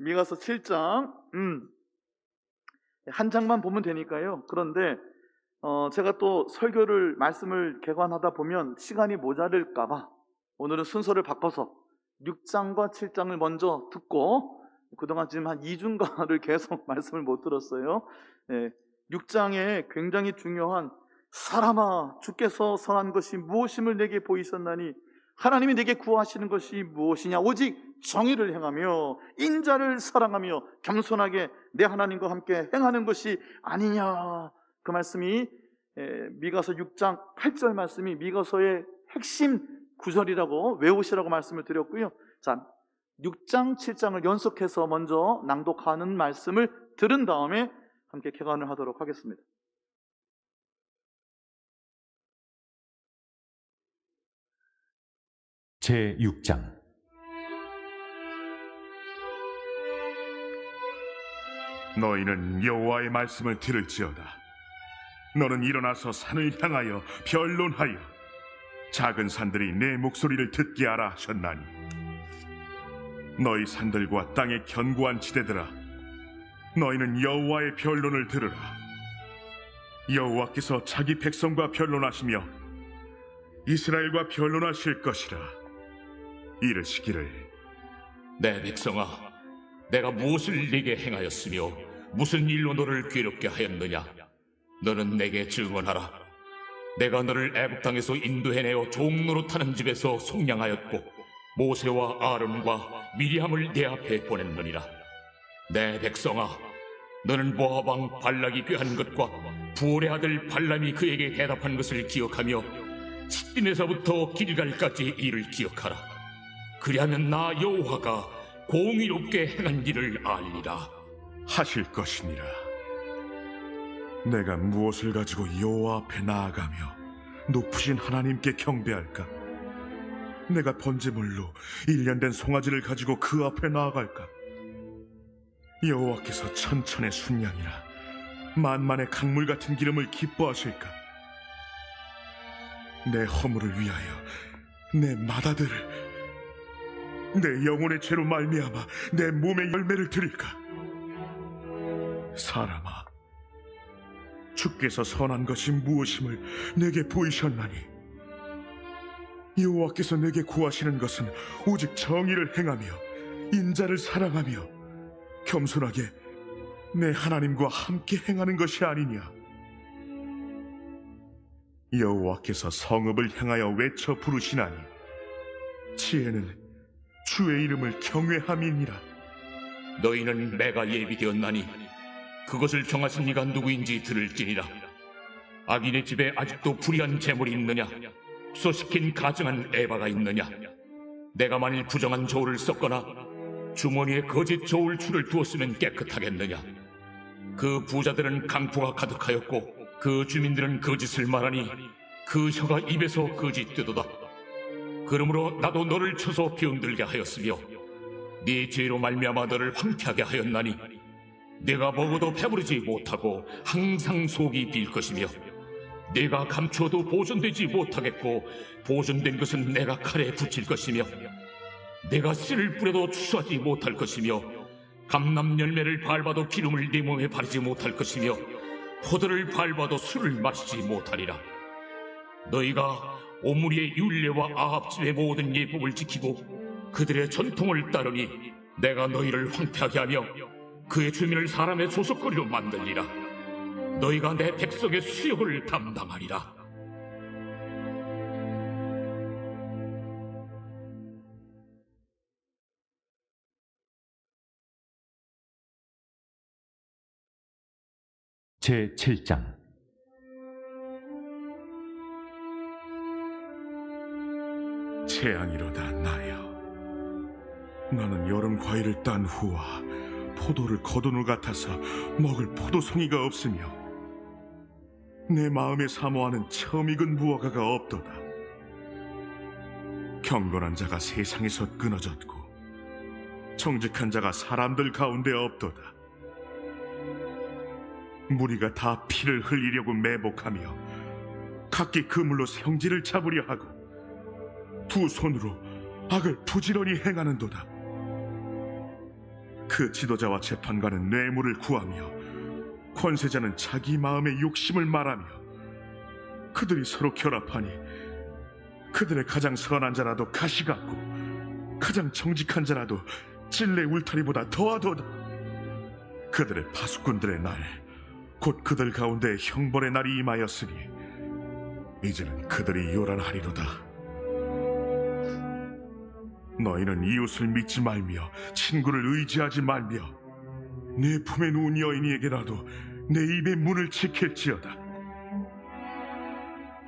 미가서 7장 한 장만 보면 되니까요. 그런데 제가 또 설교를 말씀을 개관하다 보면 시간이 모자랄까 봐 오늘은 순서를 바꿔서 6장과 7장을 먼저 듣고, 그동안 지금 한 2주인가를 계속 말씀을 못 들었어요. 6장에 굉장히 중요한 사람아 주께서 선한 것이 무엇임을 내게 보이셨나니 하나님이 내게 구하시는 것이 무엇이냐 오직 정의를 행하며 인자를 사랑하며 겸손하게 내 하나님과 함께 행하는 것이 아니냐. 그 말씀이 미가서 6장 8절 말씀이 미가서의 핵심 구절이라고 외우시라고 말씀을 드렸고요. 자, 6장 7장을 연속해서 먼저 낭독하는 말씀을 들은 다음에 함께 개관을 하도록 하겠습니다. 제6장. 너희는 여호와의 말씀을 들을지어다. 너는 일어나서 산을 향하여 변론하여 작은 산들이 내 목소리를 듣게 하라 하셨나니, 너희 산들과 땅의 견고한 지대들아, 너희는 여호와의 변론을 들으라. 여호와께서 자기 백성과 변론하시며 이스라엘과 변론하실 것이라. 이르시기를, 내 백성아, 내가 무엇을 네게 행하였으며 무슨 일로 너를 괴롭게 하였느냐? 너는 내게 증언하라. 내가 너를 애굽 땅에서 인도해내어 종노릇하는 집에서 속량하였고 모세와 아론과 미리암을 내 앞에 보냈느니라. 내 백성아, 너는 모압 왕 발락이 꾀한 것과 부올의 아들 발람이 그에게 대답한 것을 기억하며 시딤에서부터 길갈까지 이를 기억하라. 그리하면 나 여호와가 공의롭게 행한 일을 알리라. 하실 것이니라. 내가 무엇을 가지고 여호와 앞에 나아가며 높으신 하나님께 경배할까? 내가 번제물로 1년 된 송아지를 가지고 그 앞에 나아갈까? 여호와께서 천천의 순양이나 만만의 강물 같은 기름을 기뻐하실까? 내 허물을 위하여 내 맏아들을, 내 영혼의 죄로 말미암아 내 몸의 열매를 드릴까? 사람아, 주께서 선한 것이 무엇임을 내게 보이셨나니 여호와께서 내게 구하시는 것은 오직 정의를 행하며 인자를 사랑하며 겸손하게 내 하나님과 함께 행하는 것이 아니냐. 여호와께서 성읍을 향하여 외쳐 부르시나니 지혜는 주의 이름을 경외함이니라. 너희는 내가 예비되었나니 그것을 정하신 이가 누구인지 들을지니라. 악인의 집에 아직도 불의한 재물이 있느냐? 쏘시킨 가증한 에바가 있느냐? 내가 만일 부정한 저울을 썼거나 주머니에 거짓 저울 줄을 두었으면 깨끗하겠느냐? 그 부자들은 강포가 가득하였고 그 주민들은 거짓을 말하니 그 혀가 입에서 거짓되도다. 그러므로 나도 너를 쳐서 병들게 하였으며 네 죄로 말미암아 너를 황폐하게 하였나니 내가 먹어도 배부르지 못하고 항상 속이 빌 것이며 내가 감추어도 보존되지 못하겠고 보존된 것은 내가 칼에 붙일 것이며 내가 씨를 뿌려도 추수하지 못할 것이며 감람 열매를 밟아도 기름을 네 몸에 바르지 못할 것이며 포도를 밟아도 술을 마시지 못하리라. 너희가 오므리의 율례와 아합집의 모든 예법을 지키고 그들의 전통을 따르니 내가 너희를 황폐하게 하며 그의 주민을 사람의 소속거리로 만들리라. 너희가 내 백성의 수욕을 담당하리라. 제7장. 재앙이로다 나여, 나는 여름 과일을 딴 후와 포도를 거둔 후 같아서 먹을 포도송이가 없으며 내 마음에 사모하는 처음 익은 무화과가 없도다. 경건한 자가 세상에서 끊어졌고 정직한 자가 사람들 가운데 없도다. 무리가 다 피를 흘리려고 매복하며 각기 그물로 생쥐를 잡으려 하고 두 손으로 악을 부지런히 행하는도다. 그 지도자와 재판관은 뇌물을 구하며 권세자는 자기 마음의 욕심을 말하며 그들이 서로 결합하니 그들의 가장 선한 자라도 가시 같고 가장 정직한 자라도 찔레 울타리보다 더하도다. 그들의 파수꾼들의 날, 곧 그들 가운데 형벌의 날이 임하였으니 이제는 그들이 요란하리로다. 너희는 이웃을 믿지 말며 친구를 의지하지 말며 내 품에 누운 여인에게라도 내 입의 문을 지킬지어다.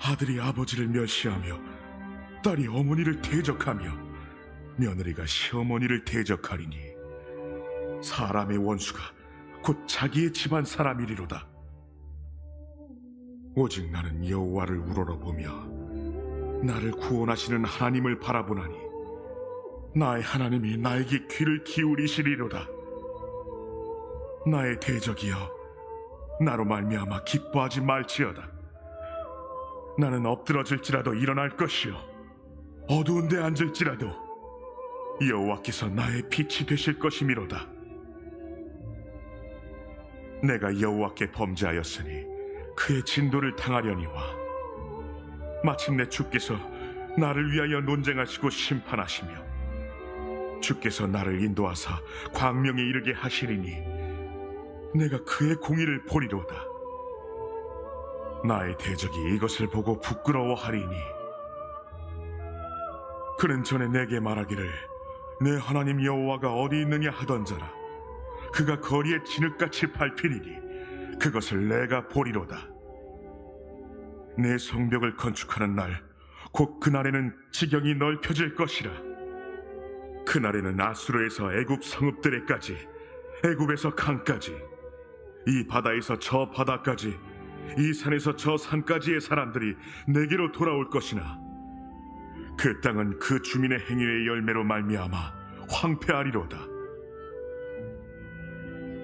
아들이 아버지를 멸시하며 딸이 어머니를 대적하며 며느리가 시어머니를 대적하리니 사람의 원수가 곧 자기의 집안 사람이리로다. 오직 나는 여호와를 우러러보며 나를 구원하시는 하나님을 바라보나니 나의 하나님이 나에게 귀를 기울이시리로다. 나의 대적이여, 나로 말미암아 기뻐하지 말지어다. 나는 엎드러질지라도 일어날 것이요 어두운 데 앉을지라도 여호와께서 나의 빛이 되실 것이미로다. 내가 여호와께 범죄하였으니 그의 진도를 당하려니와 마침내 주께서 나를 위하여 논쟁하시고 심판하시며 주께서 나를 인도하사 광명에 이르게 하시리니 내가 그의 공의를 보리로다. 나의 대적이 이것을 보고 부끄러워하리니 그는 전에 내게 말하기를 내 하나님 여호와가 어디 있느냐 하던저라. 그가 거리에 진흙같이 밟히리니 그것을 내가 보리로다. 내 성벽을 건축하는 날, 곧 그날에는 지경이 넓혀질 것이라. 그날에는 아수르에서 애굽 성읍들에까지, 애굽에서 강까지, 이 바다에서 저 바다까지, 이 산에서 저 산까지의 사람들이 내게로 돌아올 것이나 그 땅은 그 주민의 행위의 열매로 말미암아 황폐하리로다.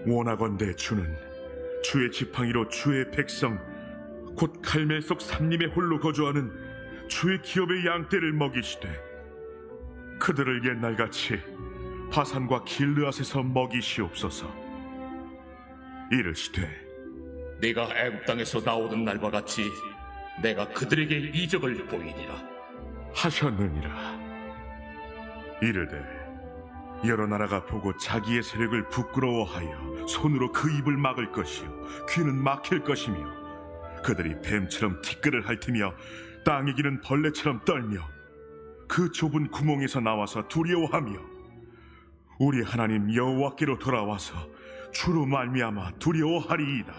원하건대 주는 주의 지팡이로 주의 백성 곧 갈멜 속 삼림에 홀로 거주하는 주의 기업의 양떼를 먹이시되 그들을 옛날같이 바산과 길르앗에서 먹이시옵소서. 이르시되 내가 애굽 땅에서 나오던 날과 같이 내가 그들에게 이적을 보이리라 하셨느니라. 이르되 여러 나라가 보고 자기의 세력을 부끄러워하여 손으로 그 입을 막을 것이요 귀는 막힐 것이며 그들이 뱀처럼 티끌을 핥으며 땅에 기는 벌레처럼 떨며 그 좁은 구멍에서 나와서 두려워하며 우리 하나님 여호와께로 돌아와서 주로 말미암아 두려워하리이다.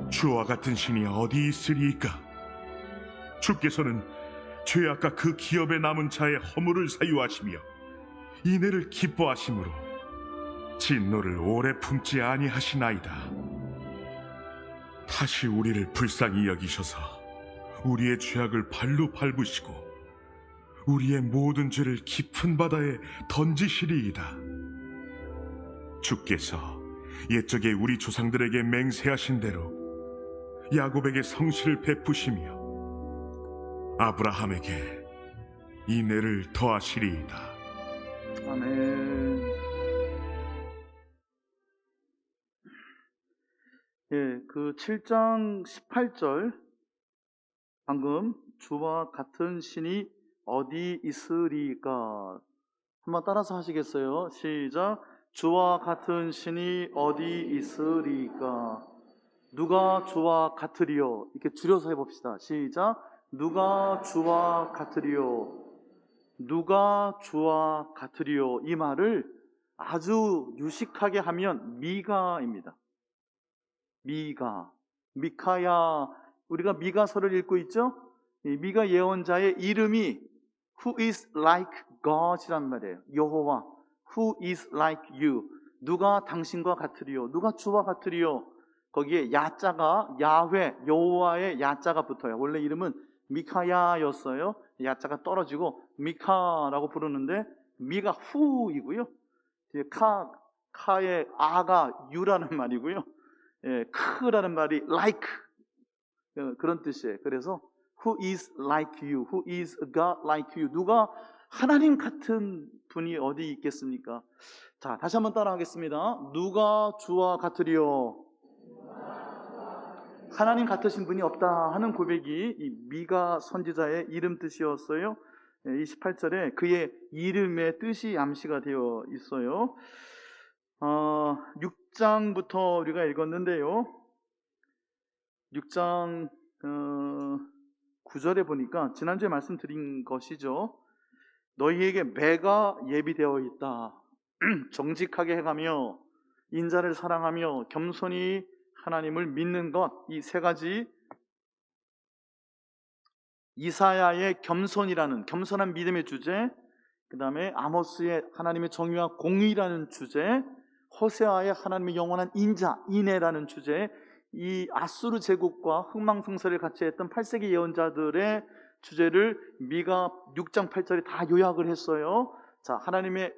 주와 같은 신이 어디 있으리이까? 주께서는 죄악과 그 기업에 남은 자의 허물을 사유하시며 인애를 기뻐하심으로 진노를 오래 품지 아니하시나이다. 다시 우리를 불쌍히 여기셔서 우리의 죄악을 발로 밟으시고 우리의 모든 죄를 깊은 바다에 던지시리이다. 주께서 옛적에 우리 조상들에게 맹세하신 대로 야곱에게 성실을 베푸시며 아브라함에게 인애를 더하시리이다. 아멘. 예, 그 7장 18절 방금 주와 같은 신이 어디 있으리까? 한번 따라서 하시겠어요? 시작. 주와 같은 신이 어디 있으리까? 누가 주와 같으리요? 이렇게 줄여서 해봅시다. 시작. 누가 주와 같으리요? 누가 주와 같으리요? 이 말을 아주 유식하게 하면 미가입니다. 미가, 미카야. 우리가 미가서를 읽고 있죠? 이 미가 예언자의 이름이 Who is like God이란 말이에요. 여호와. Who is like you? 누가 당신과 같으리요? 누가 주와 같으리요? 거기에 야자가 야훼, 여호와의 야자가 붙어요. 원래 이름은 미카야였어요. 야자가 떨어지고 미카라고 부르는데 미가 후이고요. 카의 아가 유라는 말이고요. 예, 크라는 말이 like 그런 뜻이에요. 그래서 Who is like you? Who is God like you? 누가 하나님 같은 분이 어디 있겠습니까? 자, 다시 한번 따라하겠습니다. 누가 주와 같으리요? 하나님 같으신 분이 없다 하는 고백이 이 미가 선지자의 이름 뜻이었어요. 28절에 그의 이름의 뜻이 암시가 되어 있어요. 6장부터 우리가 읽었는데요. 6장 9절에 보니까 지난주에 말씀드린 것이죠. 너희에게 매가 예비되어 있다. 정직하게 해가며 인자를 사랑하며 겸손히 하나님을 믿는 것, 이 세 가지. 이사야의 겸손한 믿음의 주제, 그 다음에 아모스의 하나님의 정의와 공의라는 주제, 호세아의 하나님의 영원한 인내라는 주제, 이 아수르 제국과 흥망성쇠를 같이 했던 8세기 예언자들의 주제를 미가 6장 8절에 다 요약을 했어요. 자, 하나님의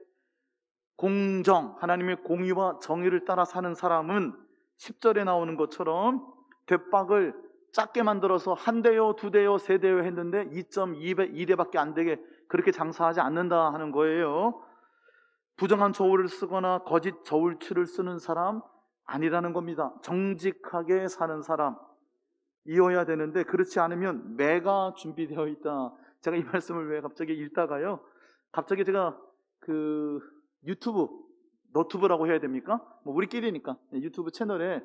공정, 하나님의 공의와 정의를 따라 사는 사람은 10절에 나오는 것처럼 대박을 작게 만들어서 한 대요, 두 대요, 세 대요 했는데 2.2대밖에 안 되게 그렇게 장사하지 않는다 하는 거예요. 부정한 저울을 쓰거나 거짓 저울추를 쓰는 사람 아니라는 겁니다. 정직하게 사는 사람 이어야 되는데 그렇지 않으면 매가 준비되어 있다. 제가 이 말씀을 왜 갑자기 읽다가요, 갑자기 제가 너튜브라고 해야 됩니까? 뭐 우리끼리니까 유튜브 채널에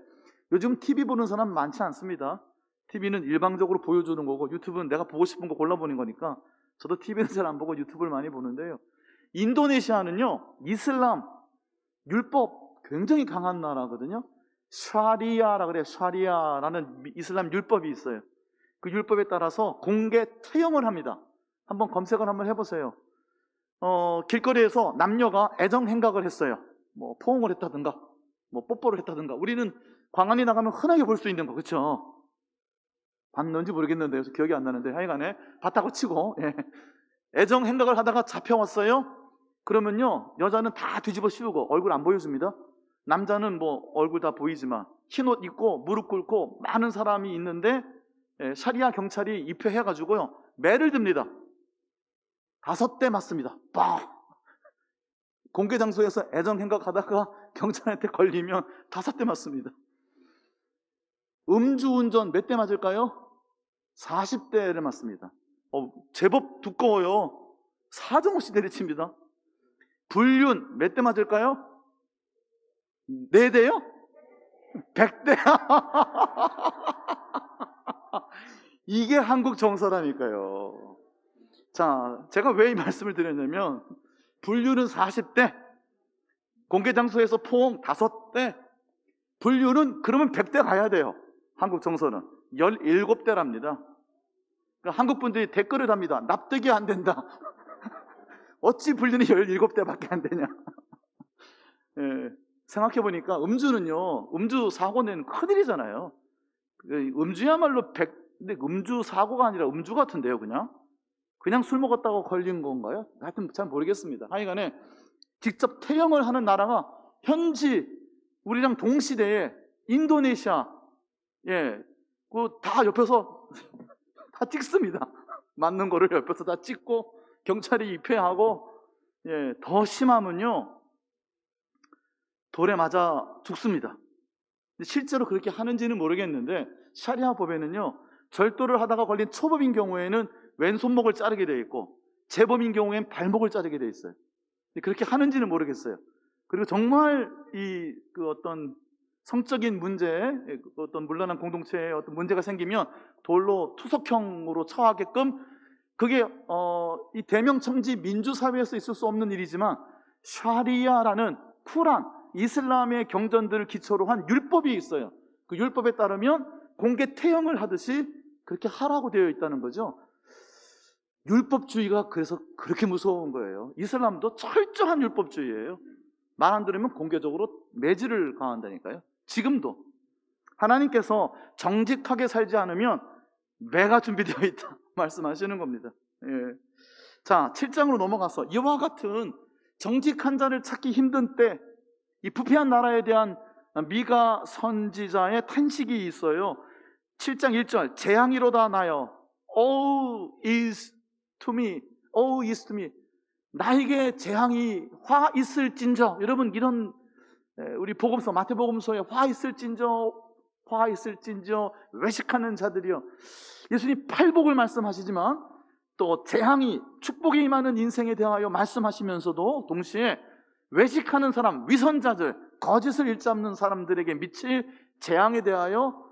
요즘 TV 보는 사람 많지 않습니다. TV는 일방적으로 보여주는 거고 유튜브는 내가 보고 싶은 거 골라보는 거니까 저도 TV는 잘 안 보고 유튜브를 많이 보는데요. 인도네시아는요, 이슬람 율법 굉장히 강한 나라거든요. 샤리아라 그래요. 샤리아라는 이슬람 율법이 있어요. 그 율법에 따라서 공개 태형을 합니다. 한번 검색을 한번 해보세요. 길거리에서 남녀가 애정 행각을 했어요. 뭐 포옹을 했다든가 뭐 뽀뽀를 했다든가. 우리는 광안리 나가면 흔하게 볼 수 있는 거, 그렇죠? 봤는지 모르겠는데 그래서 기억이 안 나는데 하여간에 봤다고 치고, 예. 애정 행각을 하다가 잡혀왔어요. 그러면요, 여자는 다 뒤집어 씌우고 얼굴 안 보여줍니다. 남자는 뭐 얼굴 다 보이지만 흰옷 입고 무릎 꿇고 많은 사람이 있는데, 예, 샤리아 경찰이 입회해가지고요 매를 듭니다. 5대 맞습니다. 빵! 공개 장소에서 애정 행각하다가 경찰한테 걸리면 5대 맞습니다. 음주운전 몇 대 맞을까요? 40대를 맞습니다. 제법 두꺼워요. 사정없이 내리칩니다. 불륜 몇 대 맞을까요? 4대요? 100대. 이게 한국 정서라니까요. 자, 제가 왜 이 말씀을 드렸냐면, 불륜은 40대, 공개 장소에서 포옹 5대, 불륜은 그러면 100대 가야 돼요. 한국 정서는 17대랍니다. 그러니까 한국 분들이 댓글을 합니다. 납득이 안 된다. 어찌 불륜이 17대밖에 안 되냐. 예, 생각해보니까 음주는요, 음주 사고는 큰일이잖아요. 음주야말로 근데 음주 사고가 아니라 음주 같은데요, 그냥 술 먹었다고 걸린 건가요? 하여튼 잘 모르겠습니다. 하여간에 직접 태형을 하는 나라가 현지 우리랑 동시대에 인도네시아, 예, 다 옆에서 다 찍습니다. 맞는 거를 옆에서 다 찍고 경찰이 입회하고, 예, 더 심하면요 돌에 맞아 죽습니다. 실제로 그렇게 하는지는 모르겠는데 샤리아 법에는요, 절도를 하다가 걸린 초범인 경우에는 왼손목을 자르게 되어 있고 재범인 경우에는 발목을 자르게 되어 있어요. 그렇게 하는지는 모르겠어요. 그리고 정말 어떤 성적인 문제, 어떤 문란한 공동체에 어떤 문제가 생기면 돌로 투석형으로 처하게끔, 그게 이 대명청지 민주사회에서 있을 수 없는 일이지만 샤리아라는 쿠란, 이슬람의 경전들을 기초로 한 율법이 있어요. 그 율법에 따르면 공개 태형을 하듯이 그렇게 하라고 되어 있다는 거죠. 율법주의가 그래서 그렇게 무서운 거예요. 이슬람도 철저한 율법주의예요. 말 안 들으면 공개적으로 매질을 가한다니까요. 지금도 하나님께서 정직하게 살지 않으면 매가 준비되어 있다 말씀하시는 겁니다. 예. 자, 7장으로 넘어가서 이와 같은 정직한 자를 찾기 힘든 때, 이 부패한 나라에 대한 미가 선지자의 탄식이 있어요. 7장 1절, 재앙이로다 나여, woe is to me, woe is to me. 나에게 재앙이 화 있을진저. 여러분 이런 우리 복음서 마태복음서에 화 있을진저 외식하는 자들이요. 예수님 팔복을 말씀하시지만 또 재앙이 축복이 임하는 인생에 대하여 말씀하시면서도 동시에 외식하는 사람, 위선자들, 거짓을 일삼는 사람들에게 미칠 재앙에 대하여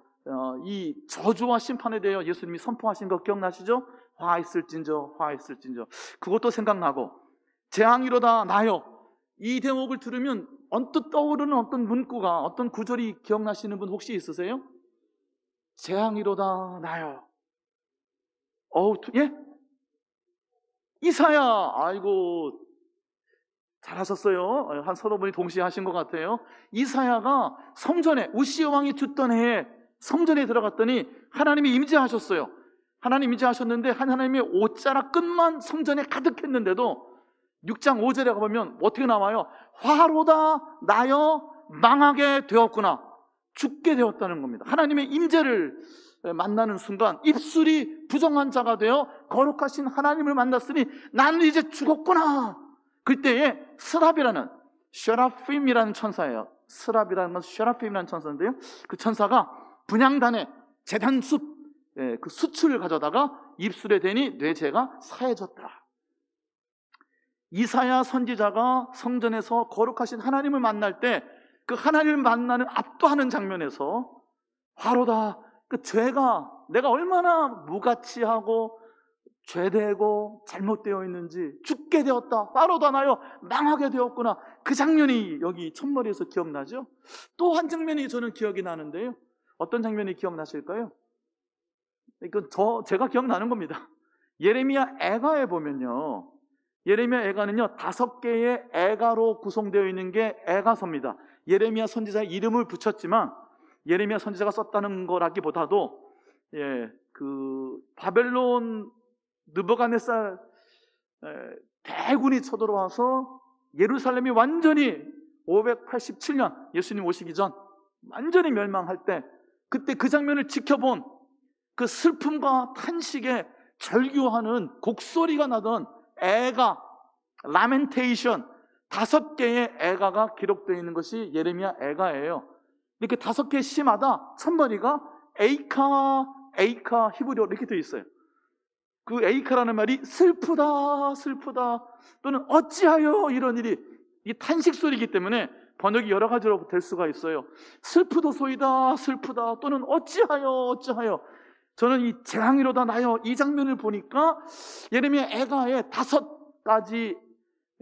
이 저주와 심판에 대하여 예수님이 선포하신 거 기억나시죠? 화 있을진저, 화 있을진저. 그것도 생각나고, 재앙이로다 나여. 이 대목을 들으면 언뜻 떠오르는 어떤 문구가, 어떤 구절이 기억나시는 분 혹시 있으세요? 재앙이로다 나여. 예? 이사야. 아이고, 잘하셨어요. 한 서너 분이 동시에 하신 것 같아요. 이사야가 성전에, 우시야 왕이 죽던 해에 성전에 들어갔더니 하나님이 임재하셨어요. 하나님 임재하셨는데 하나님의 옷자락 끝만 성전에 가득했는데도 6장 5절에 가보면 어떻게 나와요? 화로다 나여 망하게 되었구나. 죽게 되었다는 겁니다. 하나님의 임재를 만나는 순간 입술이 부정한 자가 되어 거룩하신 하나님을 만났으니 나는 이제 죽었구나. 그때에 스랍이라는 쉐라핌이라는 천사예요. 스랍이라는 건 쉐라핌이라는 천사인데요, 그 천사가 분향단에 제단숲, 그 수출을 가져다가 입술에 대니 뇌재가 사해졌다. 이사야 선지자가 성전에서 거룩하신 하나님을 만날 때 그 하나님을 만나는 압도하는 장면에서 화로다, 그 죄가 내가 얼마나 무가치하고 죄되고 잘못되어 있는지 죽게 되었다. 화로다 나여 망하게 되었구나. 그 장면이 여기 첫머리에서 기억나죠? 또 한 장면이 저는 기억이 나는데요. 어떤 장면이 기억나실까요? 이건 제가 기억나는 겁니다. 예레미야 애가에 보면요, 예레미야 애가는요 5개의 애가로 구성되어 있는 게 애가서입니다. 예레미야 선지자의 이름을 붙였지만 예레미야 선지자가 썼다는 거라기보다도 그 바벨론 느부갓네살 대군이 쳐들어와서 예루살렘이 완전히 587년 예수님 오시기 전 완전히 멸망할 때, 그때 그 장면을 지켜본 그 슬픔과 탄식에 절규하는 곡소리가 나던 애가, 라멘테이션 5개의 애가가 기록되어 있는 것이 예레미야 애가예요. 이렇게 5개의 시마다 첫머리가 에이카, 에이카 히브리어로 이렇게 되어 있어요. 그 에이카라는 말이 슬프다, 슬프다, 또는 어찌하여 이런 일이, 이 탄식 소리이기 때문에 번역이 여러 가지로 될 수가 있어요. 슬프도소이다, 슬프다, 또는 어찌하여, 어찌하여. 저는 이 재앙이로다 나여 이 장면을 보니까 예레미야 애가의 5가지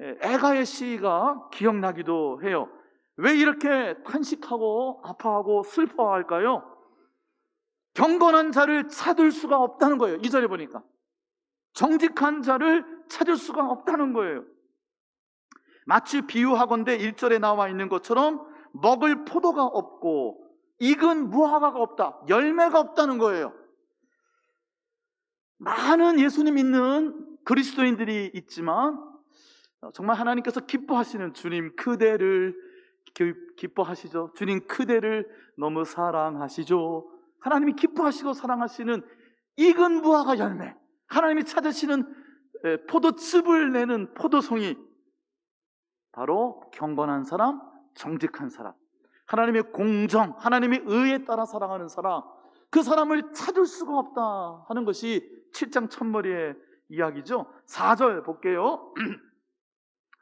애가의 시가 기억나기도 해요. 왜 이렇게 탄식하고 아파하고 슬퍼할까요? 경건한 자를 찾을 수가 없다는 거예요. 2절에 보니까 정직한 자를 찾을 수가 없다는 거예요. 마치 비유하건대 1절에 나와 있는 것처럼 먹을 포도가 없고 익은 무화과가 없다, 열매가 없다는 거예요. 많은 예수님 믿는 그리스도인들이 있지만 정말 하나님께서 기뻐하시는 주님 그대를 기뻐하시죠. 주님 그대를 너무 사랑하시죠. 하나님이 기뻐하시고 사랑하시는 익은 무화과 열매, 하나님이 찾으시는 포도즙을 내는 포도송이 바로 경건한 사람, 정직한 사람, 하나님의 공정, 하나님의 의에 따라 사랑하는 사람, 그 사람을 찾을 수가 없다 하는 것이 7장 첫머리의 이야기죠. 4절 볼게요.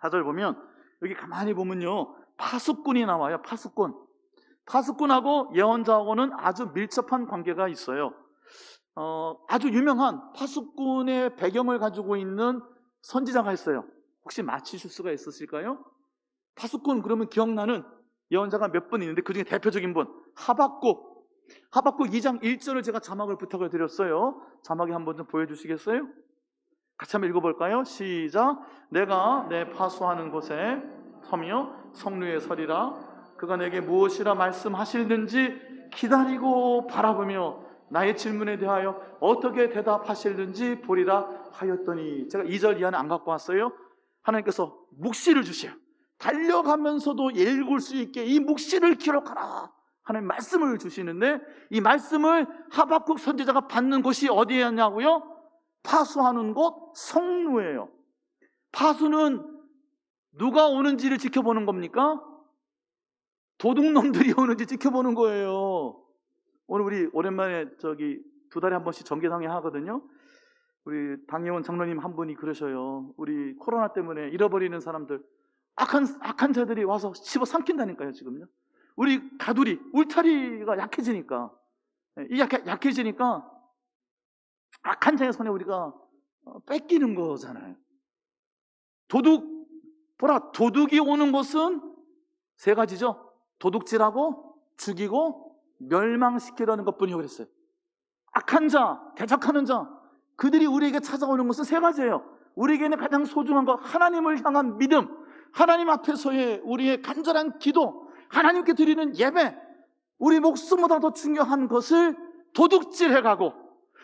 4절 보면 여기 가만히 보면요, 파수꾼이 나와요. 파수꾼. 파수꾼하고 예언자하고는 아주 밀접한 관계가 있어요. 아주 유명한 파수꾼의 배경을 가지고 있는 선지자가 있어요. 혹시 맞히실 수가 있으실까요? 파수꾼 그러면 기억나는 예언자가 몇 분 있는데 그 중에 대표적인 분, 하박국 2장 1절을 제가 자막을 부탁을 드렸어요. 자막에 한번 좀 보여주시겠어요? 같이 한번 읽어볼까요? 시작. 내가 내 파수하는 곳에 서며 성루에 서리라. 그가 내게 무엇이라 말씀하실는지 기다리고 바라보며 나의 질문에 대하여 어떻게 대답하실는지 보리라 하였더니, 제가 2절 이하는 안 갖고 왔어요. 하나님께서 묵시를 주셔요. 달려가면서도 읽을 수 있게 이 묵시를 기록하라 하는 말씀을 주시는데, 이 말씀을 하박국 선지자가 받는 곳이 어디였냐고요? 파수하는 곳 성루예요. 파수는 누가 오는지를 지켜보는 겁니까? 도둑놈들이 오는지 지켜보는 거예요. 오늘 우리 오랜만에 2달에 한 번씩 정기상회 하거든요. 우리 당회원 장로님 한 분이 그러셔요. 우리 코로나 때문에 잃어버리는 사람들, 악한 자들이 와서 씹어 삼킨다니까요, 지금요. 우리 가두리, 울타리가 약해지니까, 약해지니까 악한 자의 손에 우리가 뺏기는 거잖아요. 도둑이 오는 것은 3가지죠. 도둑질하고 죽이고 멸망시키려는 것뿐이요 그랬어요. 악한 자, 대적하는 자, 그들이 우리에게 찾아오는 것은 3가지예요. 우리에게는 가장 소중한 것, 하나님을 향한 믿음, 하나님 앞에서의 우리의 간절한 기도, 하나님께 드리는 예배, 우리 목숨보다 더 중요한 것을 도둑질해가고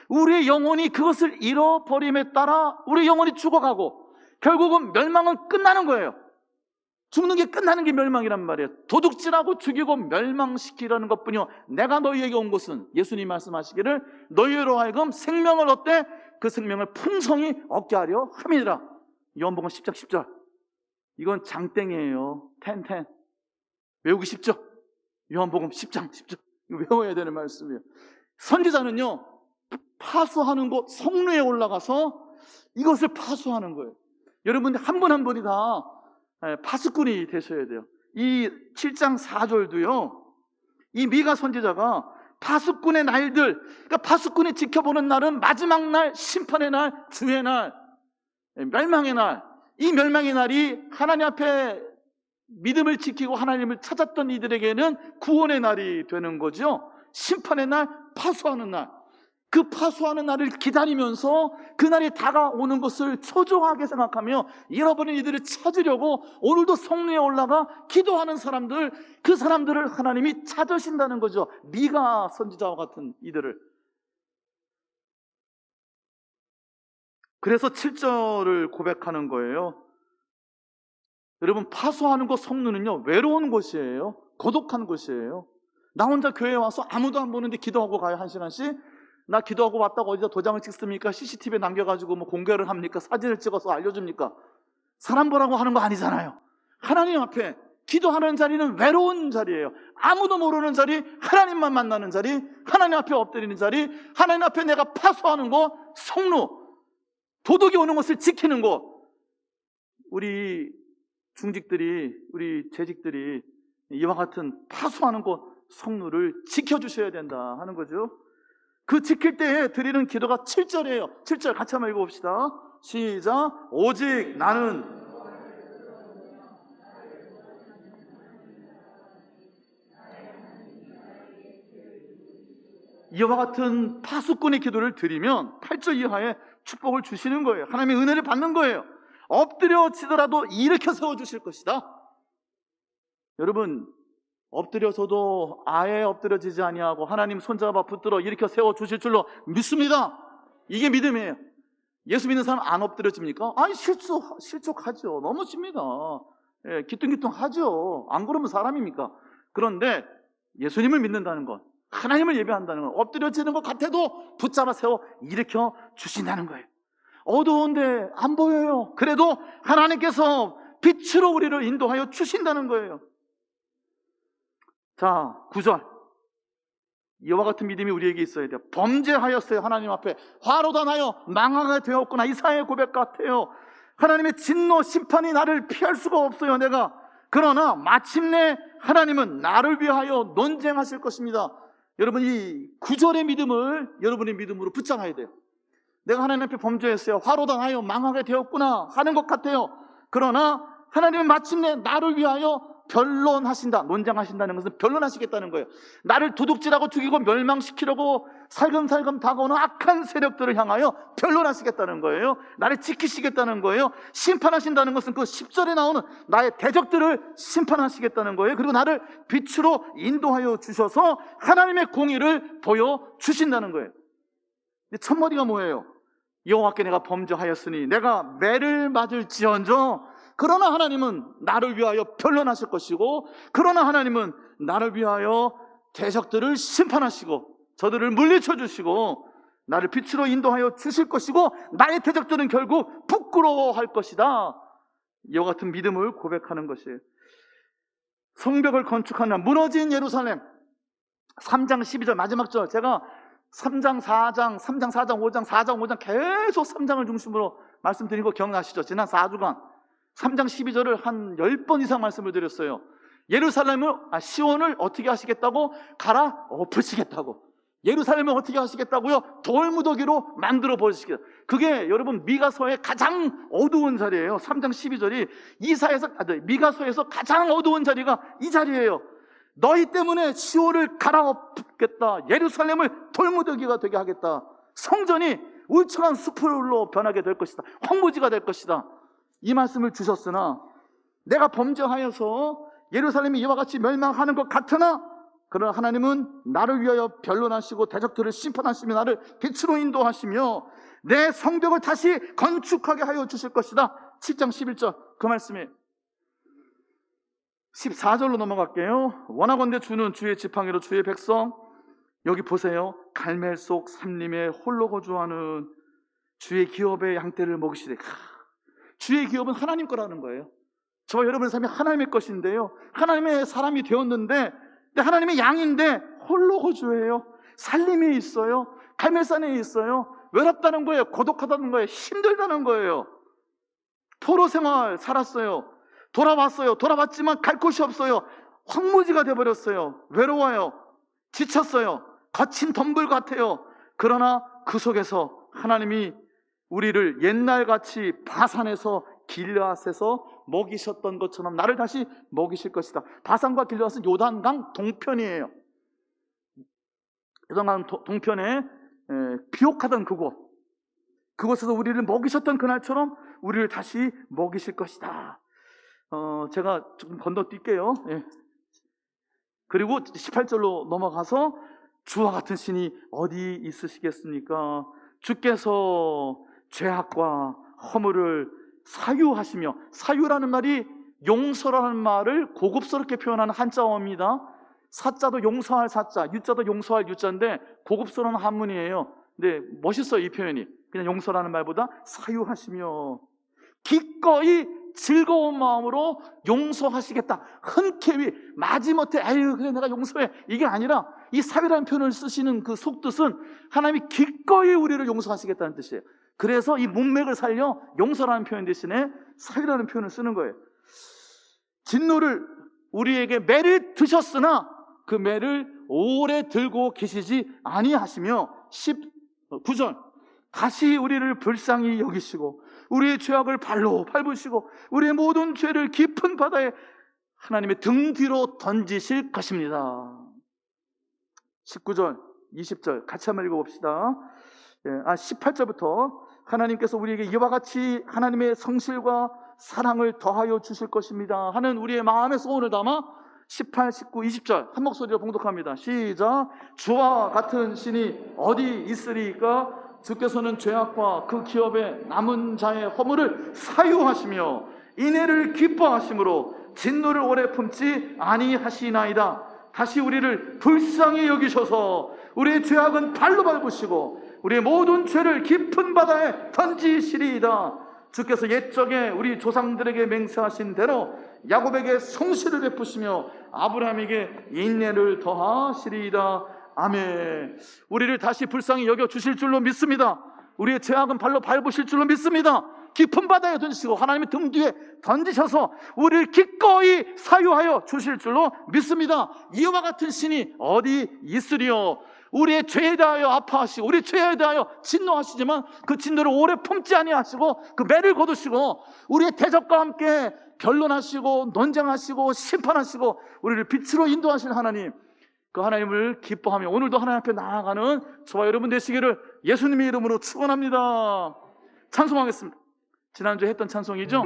우리의 영혼이 그것을 잃어버림에 따라 우리 영혼이 죽어가고 결국은 멸망은 끝나는 거예요. 죽는 게 끝나는 게 멸망이란 말이에요. 도둑질하고 죽이고 멸망시키려는 것뿐이요 내가 너희에게 온 것은, 예수님 말씀하시기를 너희로 하여금 생명을 얻되 그 생명을 풍성히 얻게 하려 함이니라. 요한복음 10장 10절. 이건 장땡이에요. 텐. 외우기 쉽죠? 요한복음 10장 10절. 이거 외워야 되는 말씀이에요. 선지자는요, 파수하는 곳 성루에 올라가서 이것을 파수하는 거예요. 여러분들 한 분 한 분이 다 파수꾼이 되셔야 돼요. 이 7장 4절도요, 이 미가 선지자가 파수꾼의 날들, 그러니까 파수꾼이 지켜보는 날은 마지막 날, 심판의 날, 주의 날, 멸망의 날. 이 멸망의 날이 하나님 앞에 믿음을 지키고 하나님을 찾았던 이들에게는 구원의 날이 되는 거죠. 심판의 날, 파수하는 날. 그 파수하는 날을 기다리면서 그 날이 다가오는 것을 초조하게 생각하며 잃어버린 이들을 찾으려고 오늘도 성루에 올라가 기도하는 사람들, 그 사람들을 하나님이 찾으신다는 거죠. 미가 선지자와 같은 이들을. 그래서 7절을 고백하는 거예요. 여러분, 파수하는 곳 성루는요, 외로운 곳이에요. 고독한 곳이에요. 나 혼자 교회에 와서 아무도 안 보는데 기도하고 가요, 1시간씩. 나 기도하고 왔다고 어디다 도장을 찍습니까? CCTV에 남겨가지고 뭐 공개를 합니까? 사진을 찍어서 알려줍니까? 사람 보라고 하는 거 아니잖아요. 하나님 앞에 기도하는 자리는 외로운 자리예요. 아무도 모르는 자리, 하나님만 만나는 자리, 하나님 앞에 엎드리는 자리, 하나님 앞에 내가 파수하는 곳, 성루, 도둑이 오는 것을 지키는 곳. 우리 중직들이, 우리 재직들이 이와 같은 파수하는 곳, 성루를 지켜주셔야 된다 하는 거죠. 그 지킬 때에 드리는 기도가 7절이에요. 7절 같이 한번 읽어봅시다. 시작. 오직 나는 이와 같은 파수꾼의 기도를 드리면 8절 이하에 축복을 주시는 거예요. 하나님의 은혜를 받는 거예요. 엎드려지더라도 일으켜 세워주실 것이다. 여러분, 엎드려서도 아예 엎드려지지 아니하고 하나님 손잡아 붙들어 일으켜 세워주실 줄로 믿습니다. 이게 믿음이에요. 예수 믿는 사람 안 엎드려집니까? 아니, 실족하죠. 넘어집니다. 예, 기뚱기뚱하죠. 안 그러면 사람입니까? 그런데 예수님을 믿는다는 것, 하나님을 예배한다는 것, 엎드려지는 것 같아도 붙잡아 세워 일으켜 주신다는 거예요. 어두운데 안 보여요. 그래도 하나님께서 빛으로 우리를 인도하여 주신다는 거예요. 자, 9절. 이와 같은 믿음이 우리에게 있어야 돼요. 범죄하였어요. 하나님 앞에 화로다 나여 망하게 되었구나. 이사야의 고백 같아요. 하나님의 진노 심판이 나를 피할 수가 없어요, 내가. 그러나 마침내 하나님은 나를 위하여 논쟁하실 것입니다. 여러분, 이 9절의 믿음을 여러분의 믿음으로 붙잡아야 돼요. 내가 하나님 앞에 범죄했어요. 화로다 나여 망하게 되었구나 하는 것 같아요. 그러나 하나님은 마침내 나를 위하여 변론하신다. 논쟁하신다는 것은 변론하시겠다는 거예요. 나를 도둑질하고 죽이고 멸망시키려고 살금살금 다가오는 악한 세력들을 향하여 변론하시겠다는 거예요. 나를 지키시겠다는 거예요. 심판하신다는 것은 그 10절에 나오는 나의 대적들을 심판하시겠다는 거예요. 그리고 나를 빛으로 인도하여 주셔서 하나님의 공의를 보여주신다는 거예요. 첫머리가 뭐예요? 여호와께 내가 범죄하였으니 내가 매를 맞을지언정, 그러나 하나님은 나를 위하여 변론하실 것이고, 그러나 하나님은 나를 위하여 대적들을 심판하시고 저들을 물리쳐 주시고 나를 빛으로 인도하여 주실 것이고 나의 대적들은 결국 부끄러워할 것이다. 이와 같은 믿음을 고백하는 것이에요. 성벽을 건축하는 무너진 예루살렘 3장 12절 마지막 절, 제가 3장 4장 3장 4장 5장 4장 5장 계속 3장을 중심으로 말씀드린 거 기억나시죠? 지난 4주간 3장 12절을 한 10번 이상 말씀을 드렸어요. 시온을 어떻게 하시겠다고? 갈아 엎으시겠다고. 예루살렘을 어떻게 하시겠다고요? 돌무더기로 만들어 버리시겠다. 그게 여러분 미가서의 가장 어두운 자리예요. 3장 12절이 미가서에서 가장 어두운 자리가 이 자리예요. 너희 때문에 시온을 갈아엎겠다. 예루살렘을 돌무더기가 되게 하겠다. 성전이 울창한 숲으로 변하게 될 것이다. 황무지가 될 것이다. 이 말씀을 주셨으나 내가 범죄하여서 예루살렘이 이와 같이 멸망하는 것 같으나 그러나 하나님은 나를 위하여 변론하시고 대적들을 심판하시며 나를 빛으로 인도하시며 내 성벽을 다시 건축하게 하여 주실 것이다. 7장 11절 그 말씀에 14절로 넘어갈게요. 원하건대 주는 주의 지팡이로 주의 백성, 여기 보세요. 갈멜 속 삼림에 홀로 거주하는 주의 기업의 양떼를 먹이시되. 주의 기업은 하나님 거라는 거예요. 저와 여러분의 삶이 하나님의 것인데요, 하나님의 사람이 되었는데 하나님의 양인데 홀로 거주해요. 살림이 있어요. 갈멜산에 있어요. 외롭다는 거예요. 고독하다는 거예요. 힘들다는 거예요. 포로 생활 살았어요. 돌아왔어요. 돌아왔지만 갈 곳이 없어요. 황무지가 돼버렸어요. 외로워요. 지쳤어요. 거친 덤불 같아요. 그러나 그 속에서 하나님이 우리를 옛날같이 바산에서 길르앗에서 먹이셨던 것처럼 나를 다시 먹이실 것이다. 바산과 길르앗은 요단강 동편이에요. 요단강 동편에 비옥하던 그곳에서 우리를 먹이셨던 그날처럼 우리를 다시 먹이실 것이다. 제가 조금 건너뛸게요. 그리고 18절로 넘어가서 주와 같은 신이 어디 있으시겠습니까? 주께서 죄악과 허물을 사유하시며, 사유라는 말이 용서라는 말을 고급스럽게 표현하는 한자어입니다. 사자도 용서할 사자, 유자도 용서할 유자인데 고급스러운 한문이에요. 근데 멋있어요, 이 표현이. 그냥 용서라는 말보다 사유하시며 기꺼이 즐거운 마음으로 용서하시겠다. 흔쾌히 마지못해 에휴 그래 내가 용서해, 이게 아니라 이 사유라는 표현을 쓰시는 그 속뜻은 하나님이 기꺼이 우리를 용서하시겠다는 뜻이에요. 그래서 이 문맥을 살려 용서라는 표현 대신에 사유라는 표현을 쓰는 거예요. 진노를 우리에게 매를 드셨으나 그 매를 오래 들고 계시지 아니하시며 19절 다시 우리를 불쌍히 여기시고 우리의 죄악을 발로 밟으시고 우리의 모든 죄를 깊은 바다에 하나님의 등 뒤로 던지실 것입니다. 19절 20절 같이 한번 읽어봅시다. 18절부터 하나님께서 우리에게 이와 같이 하나님의 성실과 사랑을 더하여 주실 것입니다 하는 우리의 마음의 소원을 담아 18, 19, 20절 한 목소리로 봉독합니다. 시작. 주와 같은 신이 어디 있으리까? 주께서는 죄악과 그 기업에 남은 자의 허물을 사유하시며 인애를 기뻐하심으로 진노를 오래 품지 아니하시나이다. 다시 우리를 불쌍히 여기셔서 우리의 죄악은 발로 밟으시고 우리의 모든 죄를 깊은 바다에 던지시리이다. 주께서 옛적에 우리 조상들에게 맹세하신 대로 야곱에게 성실을 베푸시며 아브라함에게 인내를 더하시리이다. 아멘. 우리를 다시 불쌍히 여겨주실 줄로 믿습니다. 우리의 죄악은 발로 밟으실 줄로 믿습니다. 깊은 바다에 던지시고 하나님의 등 뒤에 던지셔서 우리를 기꺼이 사유하여 주실 줄로 믿습니다. 이와 같은 신이 어디 있으리요? 우리의 죄에 대하여 아파하시고 우리의 죄에 대하여 진노하시지만 그 진노를 오래 품지 아니하시고 그 매를 거두시고 우리의 대적과 함께 변론하시고 논쟁하시고 심판하시고 우리를 빛으로 인도하실 하나님, 그 하나님을 기뻐하며 오늘도 하나님 앞에 나아가는 저와 여러분 되시기를 예수님의 이름으로 축원합니다. 찬송하겠습니다. 지난주에 했던 찬송이죠?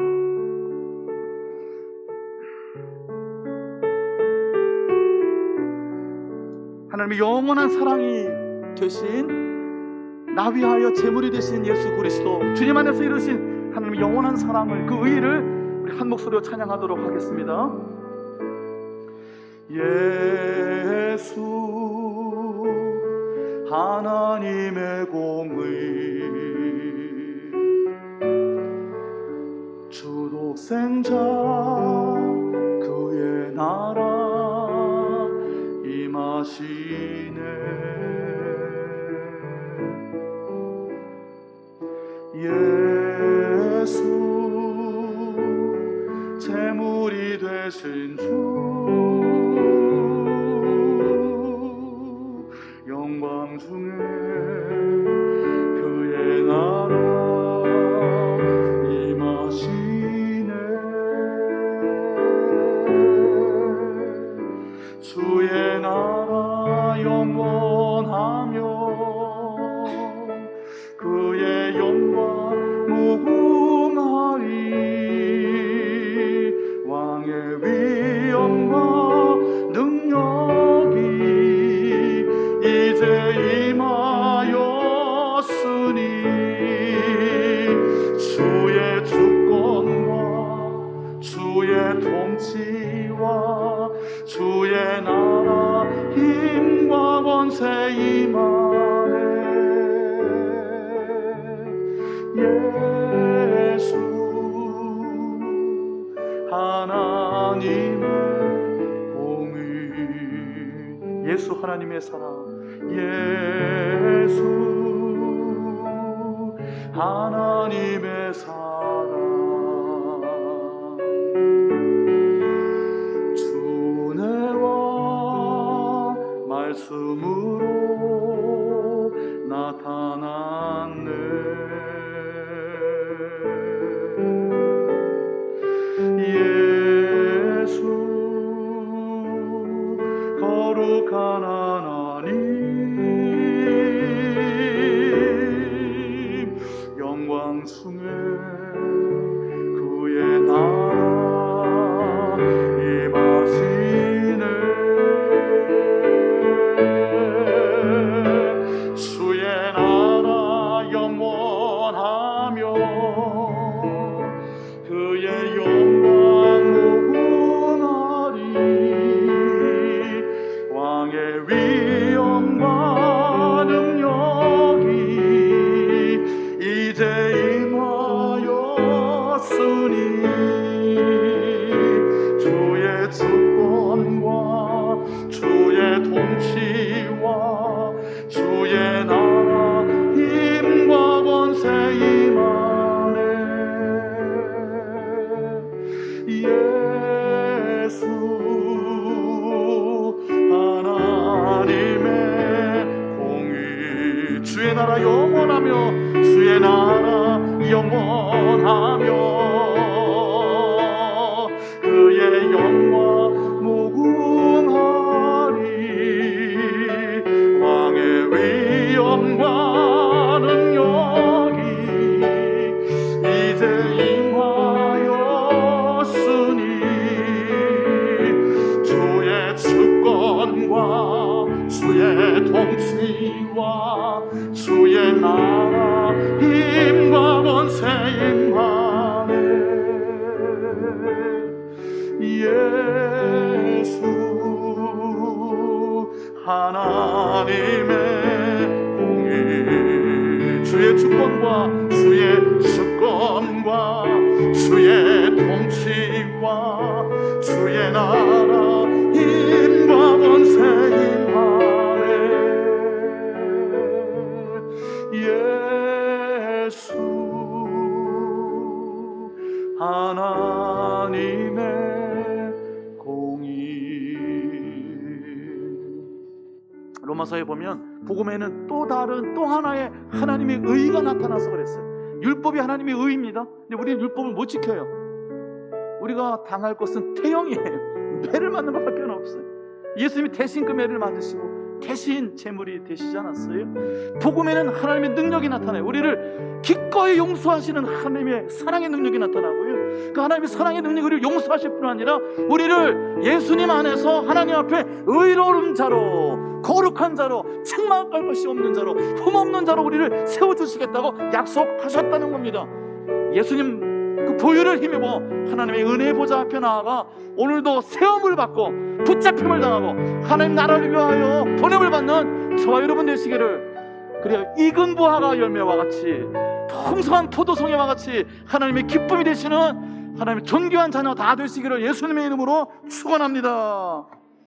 하나님의 영원한 사랑이 되신 나 위하여 제물이 되신 예수 그리스도, 주님 안에서 이루신 하나님의 영원한 사랑을, 그 의의를 우리 한 목소리로 찬양하도록 하겠습니다. 예수 하나님의 공의 주 독생자 그의 나라 임하시네. 예수 제물이 되신 주 영광 중에 그의 나라 임하시네. 주의 나라 영원하며 그의 영광 무궁하리. 왕의 위엄과 능력이 이제 임하였으니 주의 주권과 주의 통치와 주의 나라 힘과 권세 임하네. 예수 하나님의 공의 예수 하나님의 사랑 예수 하나님의 사랑 주 은혜와 말씀으로 나타났네. 예수 거룩한 하나님 영광 중에 그의 나라 임하시네. 주의 나라 영원하며 그의 영광 무궁하리. 왕의 위엄과 능력이 이제 임하였으니 주의 주권과 주의 통치와 주의 나라 힘과 권세 임하네. 예수 하나님의 공의 주의 나라 영원하며 주의 나라 영원하며 그의 영광 무궁하리. 왕의 위엄과 능력이 이제 임하였으니 주의 주권과 주의 통치와 주의 나라 힘과 권세 임하네. 예수 하나님의 공의 주의 주권과 주의 주권과 주의 통치와 주의 나라 힘과 권세 임하네. 예수 하나님의 로마서에 보면 복음에는 또 다른 또 하나의 하나님의 의가 나타나서 그랬어요. 율법이 하나님의 의입니다. 근데 우리는 율법을 못 지켜요. 우리가 당할 것은 태형이에요. 매를 맞는 것밖에 없어요. 예수님이 대신 그 매를 맞으시고 대신 제물이 되시지 않았어요? 복음에는 하나님의 능력이 나타나요. 우리를 기꺼이 용서하시는 하나님의 사랑의 능력이 나타나고요. 그 하나님의 사랑의 능력이 우리를 용서하실 뿐 아니라 우리를 예수님 안에서 하나님 앞에 의로운 자로, 거룩한 자로, 책망할 것이 없는 자로, 흠없는 자로 우리를 세워주시겠다고 약속하셨다는 겁니다. 예수님 그 보혈을 힘입어 하나님의 은혜 보좌 앞에 나아가 오늘도 세움을 받고 붙잡힘을 당하고 하나님 나라를 위하여 보냄을 받는 저와 여러분 되시기를, 그래야 익은 부화가 열매와 같이 풍성한 포도송이와 같이 하나님의 기쁨이 되시는 하나님의 존귀한 자녀 다 되시기를 예수님의 이름으로 축원합니다.